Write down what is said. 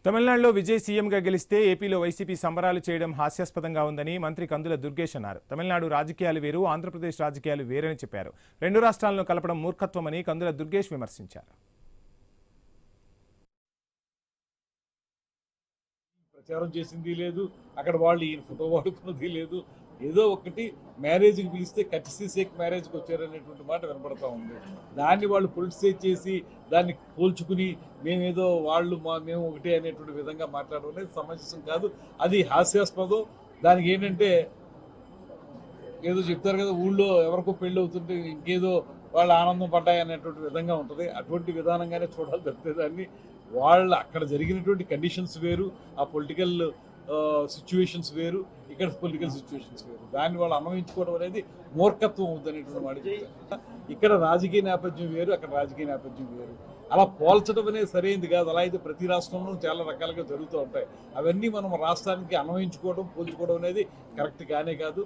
తమిళనాడులో విజయ్ సీఎంగా గెలిస్తే ఏపీలో వైసీపీ సంబరాలు చేయడం హాస్యాస్పదంగా ఉందని మంత్రి కందుల దుర్గేష్ అన్నారు. తమిళనాడు రాజకీయాలు వేరు, ఆంధ్రప్రదేశ్ రాజకీయాలు వేరని చెప్పారు. రెండు రాష్ట్రాలను కలపడం మూర్ఖత్వమని కందుల దుర్గేష్ విమర్శించారు. ప్రచారం చేసింది లేదు, అక్కడ వాళ్ళు ఈయన ఫోటో వాడుకున్నది లేదు. ఏదో ఒకటి మ్యారేజ్కి పిలిస్తే కట్సిసేక్ మ్యారేజ్కి వచ్చారనేటువంటి మాట వినపడతా ఉంది. దాన్ని వాళ్ళు పొలిటిసైజ్ చేసి దాన్ని పోల్చుకుని మేమేదో మేము ఒకటే అనేటువంటి విధంగా మాట్లాడడం అనేది సమంజసం కాదు. అది హాస్యాస్పదం. దానికి ఏంటంటే ఏదో చెప్తారు కదా, ఊళ్ళో ఎవరికో పెళ్ళి అవుతుంటే ఇంకేదో వాళ్ళు ఆనందం పడ్డాయి అనేటువంటి విధంగా ఉంటుంది. అటువంటి విధానంగానే చూడాలి తప్పితే దాన్ని అక్కడ జరిగినటువంటి కండిషన్స్ వేరు, ఆ పొలిటికల్ సిచ్యువేషన్స్ వేరు, ఇక్కడ పొలిటికల్ సిచ్యువేషన్స్ వేరు. దాన్ని వాళ్ళు అన్వయించుకోవడం అనేది మూర్ఖత్వం అవుతుందనేటువంటి మాట. ఇక్కడ రాజకీయ నేపథ్యం వేరు, అక్కడ రాజకీయ నేపథ్యం వేరు. అలా పోల్చడం అనేది సరైనది కాదు. అలా అయితే ప్రతి రాష్ట్రంలో చాలా రకాలుగా జరుగుతూ ఉంటాయి. అవన్నీ మనం రాష్ట్రానికి అన్వయించుకోవడం, పోల్చుకోవడం అనేది కరెక్ట్ కానే కాదు.